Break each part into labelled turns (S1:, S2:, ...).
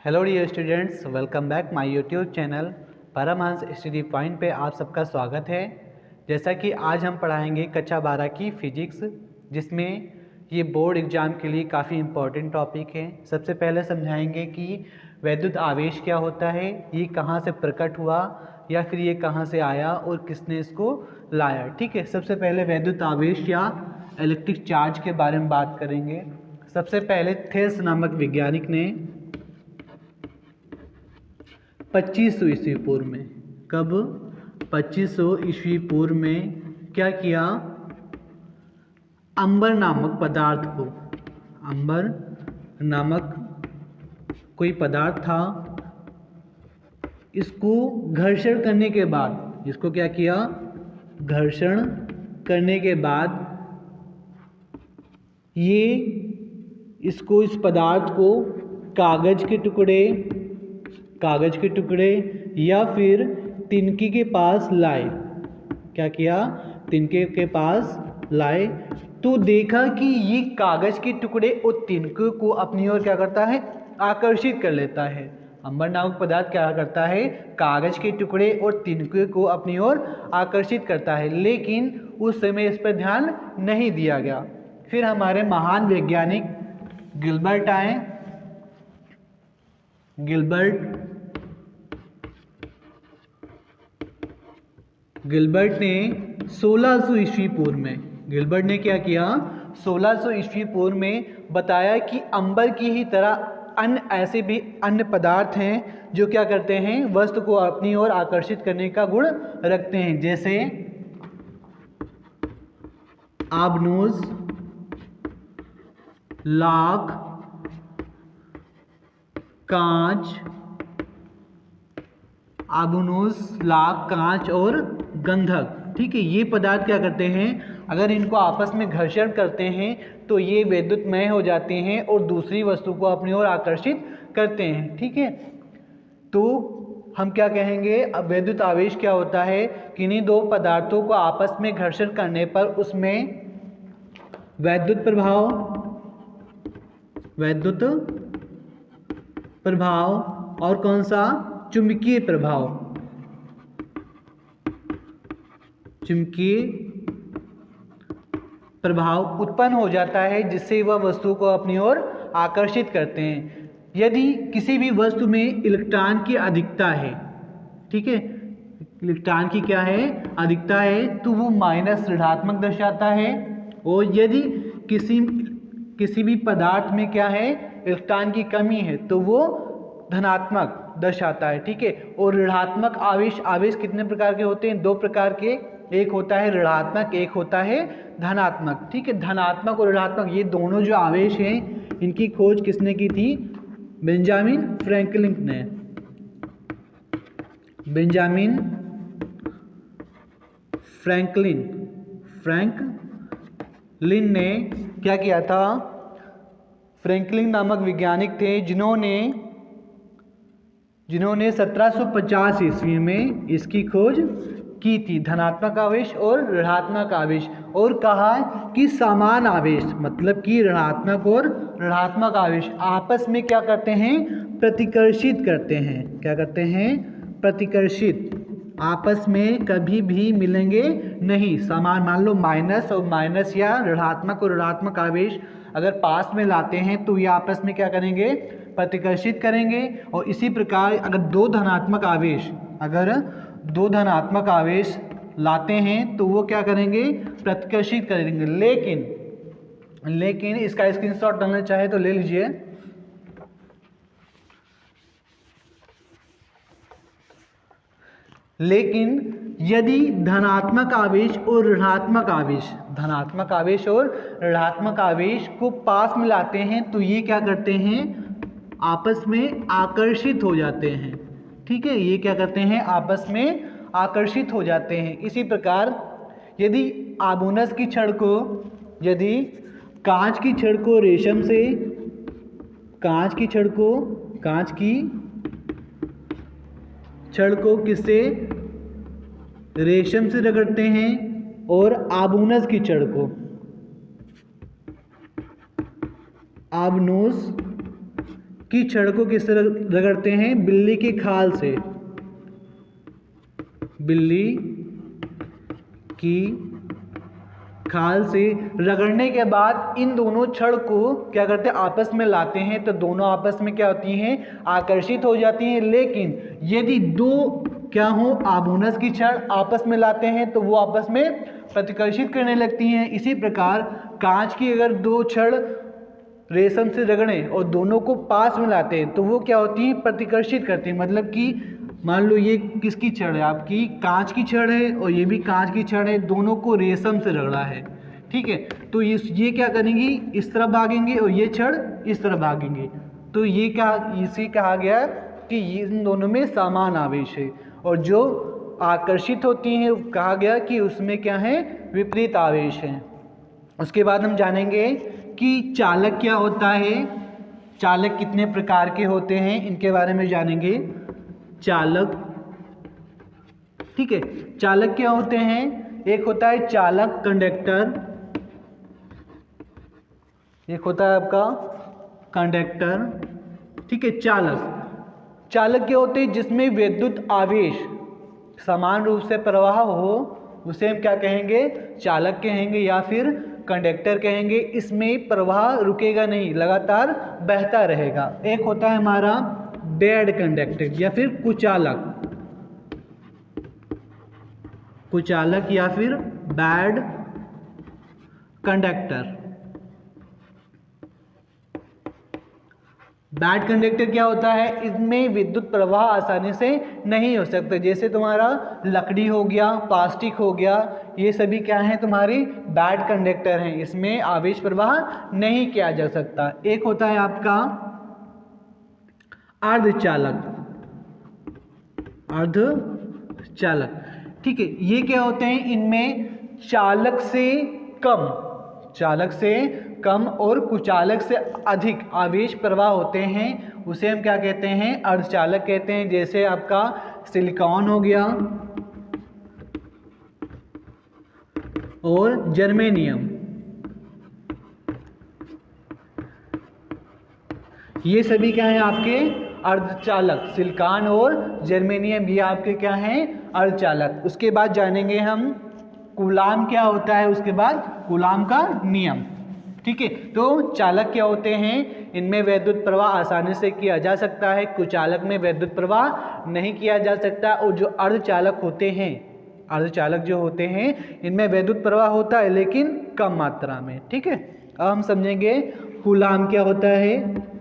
S1: Hello dear students, welcome back my YouTube channel Paramhans Study Point पे आप सबका स्वागत है। जैसा कि आज हम पढ़ाएंगे कक्षा 12 की फिजिक्स, जिसमें ये बोर्ड एग्जाम के लिए काफ़ी इम्पोर्टेंट टॉपिक है। सबसे पहले समझाएंगे कि वैद्युत आवेश क्या होता है, ये कहाँ से प्रकट हुआ या फिर ये कहाँ से आया और किसने इसको लाया। ठीक है, सबसे पहले वैद्युत आवेश या इलेक्ट्रिक चार्ज के बारे में बात करेंगे। सबसे पहले थेल्स नामक वैज्ञानिक ने 2500 ईस्वी पूर्व में, कब 2500 ईस्वी पूर्व में क्या किया, अंबर नामक पदार्थ को, अंबर नामक कोई पदार्थ था, इसको घर्षण करने के बाद, इसको क्या किया, घर्षण करने के बाद ये इसको, इस पदार्थ को कागज के टुकड़े या फिर तिनके के पास लाए। क्या किया, तिनके के पास लाए तो देखा कि ये कागज के टुकड़े और तिनके को अपनी ओर क्या करता है, आकर्षित कर लेता है। अंबर नामक पदार्थ क्या करता है, कागज के टुकड़े और तिनके को अपनी ओर आकर्षित करता है, लेकिन उस समय इस पर ध्यान नहीं दिया गया। फिर हमारे महान वैज्ञानिक गिलबर्ट आए। गिलबर्ट ने 1600 ईस्वी पूर्व में, गिलबर्ट ने क्या किया, 1600 ईस्वी पूर्व में बताया कि अंबर की ही तरह अन्य ऐसे भी अन्य पदार्थ हैं जो क्या करते हैं, वस्तु को अपनी ओर आकर्षित करने का गुण रखते हैं, जैसे आबनूस, लाख, कांच, आबनूस, लाख, कांच और गंधक। ठीक है, ये पदार्थ क्या करते हैं, अगर इनको आपस में घर्षण करते हैं तो ये वैद्युतमय हो जाते हैं और दूसरी वस्तु को अपनी ओर आकर्षित करते हैं। ठीक है, तो हम क्या कहेंगे, अब वैद्युत आवेश क्या होता है, किन्हीं दो पदार्थों को आपस में घर्षण करने पर उसमें वैद्युत प्रभाव और कौन सा, चुंबकीय प्रभाव उत्पन्न हो जाता है, जिससे वह वस्तु को अपनी ओर आकर्षित करते हैं। यदि किसी भी वस्तु में इलेक्ट्रॉन की अधिकता है, ठीक है, इलेक्ट्रॉन की क्या है, अधिकता है, तो वो माइनस ऋणात्मक दर्शाता है। और यदि किसी भी पदार्थ में क्या है, इलेक्ट्रॉन की कमी है, तो वो धनात्मक दर्शाता है। ठीक है, और ऋणात्मक आवेश कितने प्रकार के होते हैं, दो प्रकार के, एक होता है ऋणात्मक, एक होता है धनात्मक। ठीक है, धनात्मक और ऋणात्मक ये दोनों जो आवेश हैं, इनकी खोज किसने की थी, बेंजामिन फ्रैंकलिन ने। बेंजामिन फ्रैंकलिन ने क्या किया था, फ्रैंकलिन नामक वैज्ञानिक थे जिन्होंने 1750 ईस्वी में इसकी खोज की थी, धनात्मक आवेश और ऋणात्मक आवेश, और कहा कि समान आवेश, मतलब कि ऋणात्मक और ऋणात्मक आवेश आपस में क्या करते हैं, प्रतिकर्षित करते हैं। क्या करते हैं, प्रतिकर्षित, आपस में कभी भी मिलेंगे नहीं। समान, मान लो माइनस और माइनस या ऋणात्मक और ऋणात्मक आवेश अगर पास में लाते हैं तो ये आपस में क्या करेंगे, प्रतिकर्षित करेंगे। और इसी प्रकार अगर दो धनात्मक आवेश लाते हैं तो वो क्या करेंगे, प्रतिकर्षित करेंगे। लेकिन इसका स्क्रीनशॉट डालना चाहे तो ले लीजिए। लेकिन यदि धनात्मक आवेश और ऋणात्मक आवेश को पास में लाते हैं तो ये क्या करते हैं, आपस में आकर्षित हो जाते हैं। ठीक है, ये क्या करते हैं, आपस में आकर्षित हो जाते हैं। इसी प्रकार यदि आबनूस की छड़ को, यदि कांच की छड़ को रेशम से, कांच की छड़ को किससे, रेशम से रगड़ते हैं, और आबनूस की छड़ की छड़ को किस तरह रगड़ते हैं? बिल्ली की खाल से। बिल्ली की खाल से रगड़ने के बाद इन दोनों छड़ को क्या करते हैं? आपस में लाते हैं, तो दोनों आपस में क्या होती हैं? आकर्षित हो जाती हैं। लेकिन यदि दो क्या हो आभूनस की छड़ आपस में लाते हैं तो वो आपस में प्रतिकर्षित करने लगती हैं। इसी प्रकार कांच की अगर दो छड़ रेशम से रगड़ें और दोनों को पास में लाते हैं तो वो क्या होती हैं? प्रतिकर्षित करती हैं। मतलब कि मान लो ये किसकी छड़ है? आपकी कांच की छड़ है और ये भी कांच की छड़ है, दोनों को रेशम से रगड़ा है, ठीक है। तो ये क्या करेंगी? इस तरफ भागेंगे और ये छड़ इस तरफ भागेंगे। तो ये क्या इसे कहा गया कि इन दोनों में समान आवेश है, और जो आकर्षित होती हैं कहा गया कि उसमें क्या है? विपरीत आवेश है। उसके बाद हम जानेंगे कि चालक क्या होता है, चालक कितने प्रकार के होते हैं, इनके बारे में जानेंगे। चालक, ठीक है। चालक क्या होते हैं? एक होता है चालक कंडक्टर, एक होता है आपका कंडक्टर, ठीक है। चालक क्या होते हैं? जिसमें विद्युत आवेश समान रूप से प्रवाह हो उसे हम क्या कहेंगे? चालक कहेंगे या फिर कंडक्टर कहेंगे। इसमें प्रवाह रुकेगा नहीं, लगातार बहता रहेगा। एक होता है हमारा डेड कंडक्टर या फिर कुचालक या फिर बैड कंडक्टर। बैड कंडक्टर क्या होता है? इसमें विद्युत प्रवाह आसानी से नहीं हो सकता। जैसे तुम्हारा लकड़ी हो गया, प्लास्टिक हो गया, ये सभी क्या हैं? तुम्हारी बैड कंडक्टर हैं, इसमें आवेश प्रवाह नहीं किया जा सकता। एक होता है आपका अर्धचालक, ठीक है। ये क्या होते हैं? इनमें चालक से कम और कुचालक से अधिक आवेश प्रवाह होते हैं, उसे हम क्या कहते हैं? अर्धचालक कहते हैं। जैसे आपका सिलिकॉन हो गया और जर्मेनियम, ये सभी क्या है? आपके अर्धचालक। सिलिकॉन और जर्मेनियम ये आपके क्या हैं? अर्धचालक। उसके बाद जानेंगे हम कूलाम क्या होता है, उसके बाद कूलाम का नियम, ठीक है। तो चालक क्या होते हैं? इनमें वैद्युत प्रवाह आसानी से किया जा सकता है, कुचालक में वैद्युत प्रवाह नहीं किया जा सकता। और जो अर्धचालक होते हैं, अर्धचालक जो होते हैं, इनमें वैद्युत प्रवाह होता है लेकिन कम मात्रा में, ठीक है। अब हम समझेंगे कूलाम क्या होता है।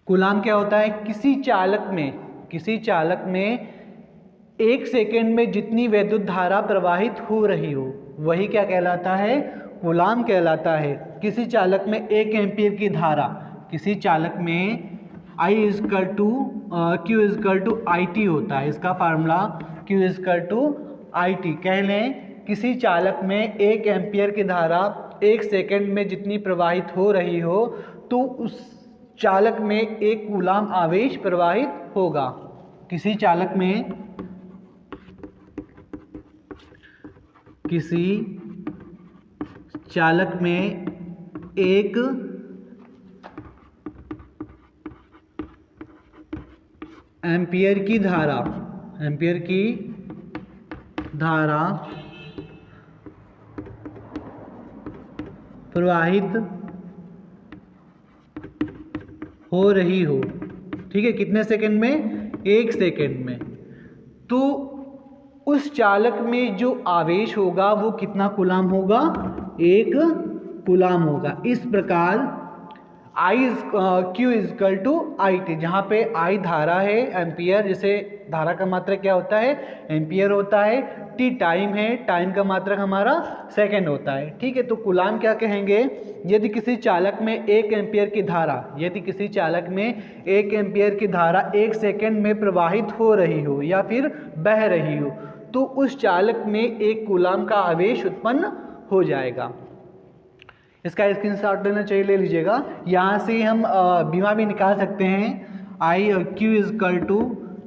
S1: कूलाम क्या होता है? किसी चालक में 1 सेकेंड में जितनी वैद्युत धारा प्रवाहित हो रही हो वही क्या कहलाता है? कूलाम कहलाता है। किसी चालक में 1 एम्पीयर की धारा, किसी चालक में Q=IT होता है, इसका फार्मूला Q=IT। कह लें किसी चालक में 1 एम्पीयर की धारा 1 सेकेंड में जितनी प्रवाहित हो रही हो तो उस चालक में 1 कूलाम आवेश प्रवाहित होगा। किसी चालक में 1 एम्पीयर की धारा प्रवाहित हो रही हो, ठीक है। कितने सेकंड में? 1 सेकंड में। तो उस चालक में जो आवेश होगा वो कितना कूलाम होगा? 1 कूलाम होगा। इस प्रकार Q=IT, जहाँ पे I धारा है, एम्पियर, जैसे धारा का मात्रक क्या होता है? एम्पियर होता है। T टाइम है, टाइम का मात्रक हमारा सेकंड होता है, ठीक है। तो कूलाम क्या कहेंगे? यदि किसी चालक में 1 एम्पियर की धारा 1 सेकंड में प्रवाहित हो रही हो या फिर बह रही हो तो उस चालक में 1 कूलाम का आवेश उत्पन्न हो जाएगा। इसका स्क्रीनशॉट लेना चाहिए, ले लीजिएगा। यहाँ से हम बीमा भी निकाल सकते हैं। Q=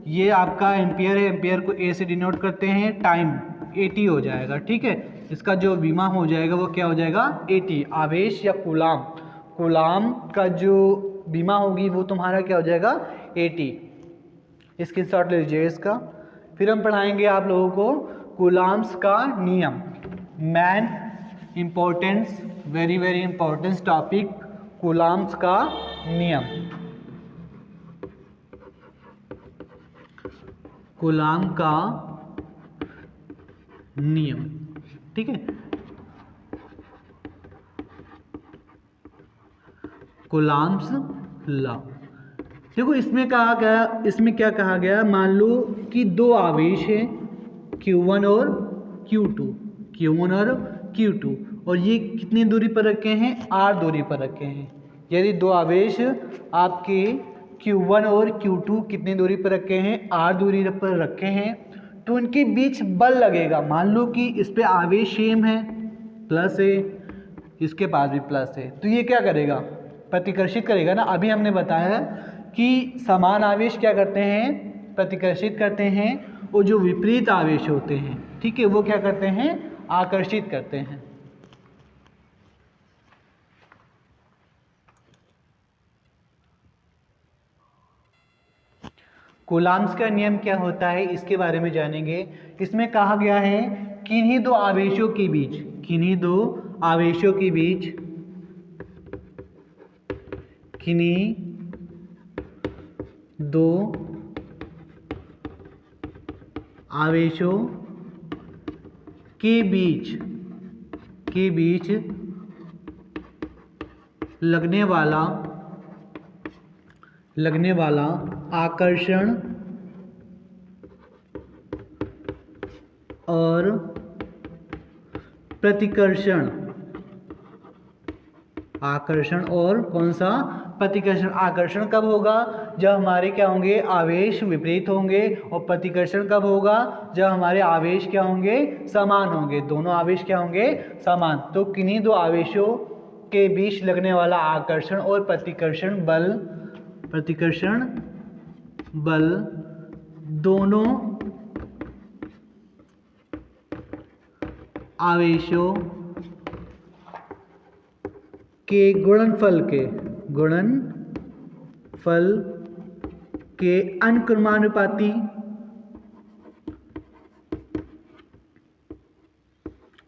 S1: ये आपका एम्पियर है, एम्पियर को ए से डिनोट करते हैं, टाइम AT हो जाएगा। ठीक है, इसका जो बीमा हो जाएगा वो क्या हो जाएगा AT, आवेश या कूलाम। कूलाम का जो बीमा होगी वो तुम्हारा क्या हो जाएगा AT। इसकी शॉर्ट ले लीजिए इसका। फिर हम पढ़ाएंगे आप लोगों को कूलाम्स का नियम, man importance, very very important topic, coulombs का नियम। कूलाम का नियम, ठीक है, कूलाम्स लॉ। देखो इसमें कहा गया, इसमें क्या कहा गया, मान लो कि दो आवेश हैं Q1 और Q2, Q1 और Q2, और ये कितनी दूरी पर रखे हैं, R दूरी पर रखे हैं। यदि दो आवेश आपके Q1 और Q2 कितनी दूरी पर रखे हैं, R दूरी पर रखे हैं, तो उनके बीच बल लगेगा। मान लो कि इस पे आवेश सेम है, प्लस है, इसके पास भी प्लस है, तो ये क्या करेगा, प्रतिकर्षित करेगा ना। अभी हमने बताया कि समान आवेश क्या करते हैं, प्रतिकर्षित करते हैं, और जो विपरीत आवेश होते हैं, ठीक है, वो क्या करते हैं, आकर्षित करते हैं। कूलाम्स का नियम क्या होता है इसके बारे में जानेंगे। इसमें कहा गया है किन्हीं दो आवेशों के बीच, किन्हीं दो आवेशों के बीच, किन्हीं दो आवेशों के बीच लगने वाला आकर्षण और प्रतिकर्षण, आकर्षण और कौन सा, प्रतिकर्षण। आकर्षण कब होगा, जब हमारे क्या होंगे, आवेश विपरीत होंगे, और प्रतिकर्षण कब होगा, जब हमारे आवेश क्या होंगे, समान होंगे, दोनों आवेश क्या होंगे, समान। तो किन्हीं दो आवेशों के बीच लगने वाला आकर्षण और प्रतिकर्षण बल दोनों आवेशों के गुणनफल के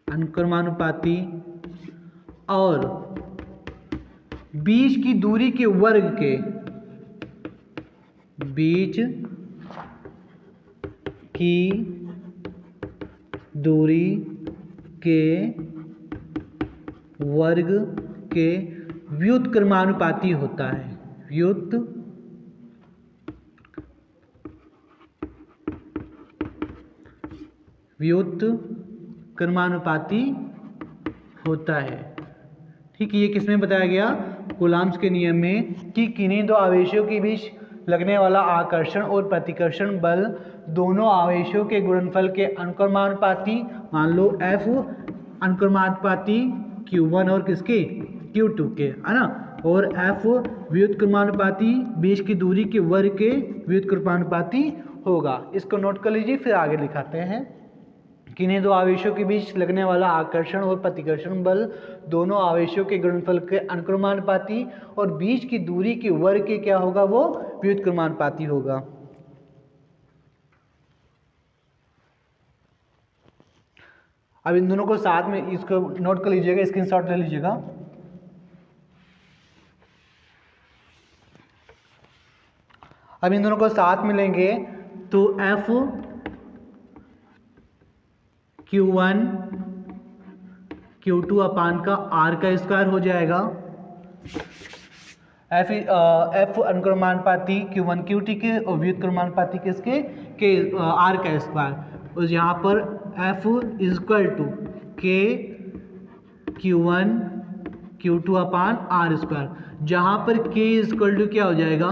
S1: अनुक्रमानुपाती और बीच की दूरी के वर्ग के, बीच की दूरी के वर्ग के व्युत्क्रमानुपाती होता है, व्युत्क्रमानुपाती होता है। ठीक है, ये किसमें बताया गया, कूलाम्स के नियम में, कि किन्हीं दो आवेशों के बीच लगने वाला आकर्षण और प्रतिकर्षण बल दोनों आवेशों के गुणनफल के अनुक्रमानुपाती, मान लो F अनुक्रमानुपाती Q1 और किसके, Q2 के, है ना, और F व्युत्क्रमानुपाती बीच की दूरी के वर्ग के व्युत्क्रमानुपाती होगा। इसको नोट कर लीजिए, फिर आगे दिखाते हैं। किन्हीं दो आवेशों के बीच लगने वाला आकर्षण और प्रतिकर्षण बल दोनों आवेशों के गुणनफल के अनुक्रमानुपाती और बीच की दूरी के वर्ग के क्या होगा, वो व्युत्क्रमानुपाती होगा। अब इन दोनों को साथ में इसको नोट कर लीजिएगा, स्क्रीनशॉट ले लीजिएगा। अब इन दोनों को साथ में लेंगे तो F Q1 Q2 अपान का R का स्क्वायर हो जाएगा। F अनुक्रमानुपाती Q1 Q2 के और व्युत्क्रमानुपाती किसके, के R का स्क्वायर। और यहाँ पर F equal to K Q1 Q2 upon R square, जहाँ पर K इक्वल टू क्या हो जाएगा,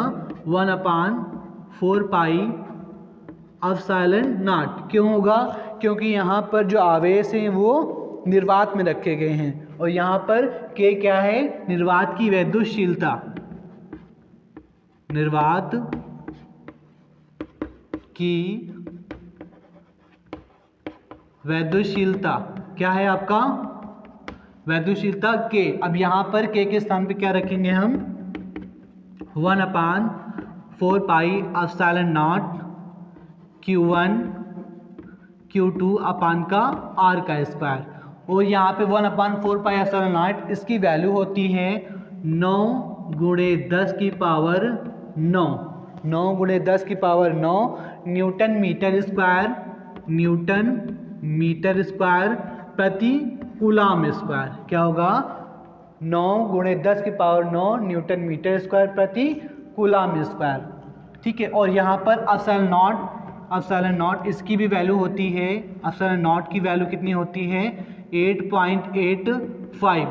S1: 1/4 पाई एप्सिलॉन नॉट। क्यों होगा, क्योंकि यहाँ पर जो आवेश हैं वो निर्वात में रखे गए हैं, और यहाँ पर K क्या है, निर्वात की वैद्युतशीलता, निर्वात की वैद्युशीलता क्या है आपका, वैद्युशीलता के। अब यहाँ पर के स्थान पे क्या रखेंगे हम, 1/4 pi epsilon not Q1 Q2 अपान का R का स्क्वायर, और यहाँ पे 1/4 पाई एप्सिलॉन नॉट इसकी वैल्यू होती है 9 गुणे 10 की पावर 9, 9 गुणे 10 की power 9 newton metre square, newton metre square प्रति कूलाम स्क्वायर। क्या होगा, 9 गुणे 10 की पावर 9 न्यूटन मीटर स्क्वायर प्रति कूलाम स्क्वायर। ठीक है, और यहाँ पर एप्सिलॉन नॉट इसकी भी वैल्यू होती है, एप्सिलॉन नॉट की वैल्यू कितनी होती है 8.85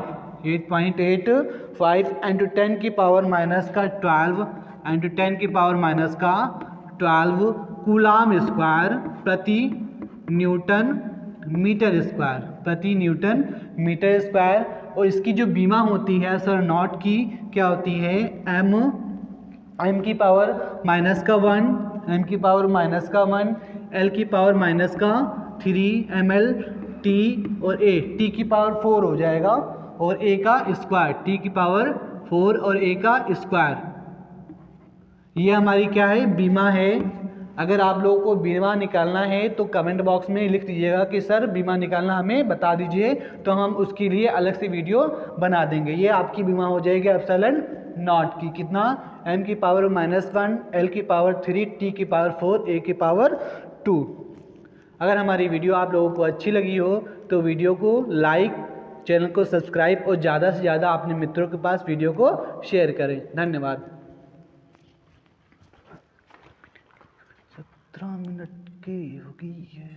S1: इंटू 10 की पावर माइनस का 12 इंटू 10 की पावर माइनस का 12 कूलाम स्क्वायर प्रति न्यूटन मीटर स्क्वायर, प्रति न्यूटन मीटर स्क्वायर। और इसकी जो बीमा होती है एप्सिलॉन नॉट की क्या होती है, m की पावर माइनस का 1, m की पावर माइनस का 1, l की पावर माइनस का 3 ml t और a t की पावर 4 हो जाएगा, और a का स्क्वायर t की पावर 4 और a का स्क्वायर। ये हमारी क्या है, बीमा है। अगर आप लोगों को बीमा निकालना है तो कमेंट बॉक्स में लिख दीजिएगा कि सर बीमा निकालना हमें बता दीजिए, तो हम उसके लिए अलग से वीडियो बना देंगे। ये आपकी बीमा हो जाएगी एप्सिलॉन नॉट की, कितना, m की पावर -1, l की पावर 3, t की पावर 4, a की पावर 2। अगर हमारी वीडियो आप लोगों को अच्छी लगी हो तो वीडियो को लाइक, चैनल को सब्सक्राइब और ज़्यादा से ज़्यादा अपने मित्रों के पास वीडियो को शेयर करें। धन्यवाद। 17 मिनट की हो गई है।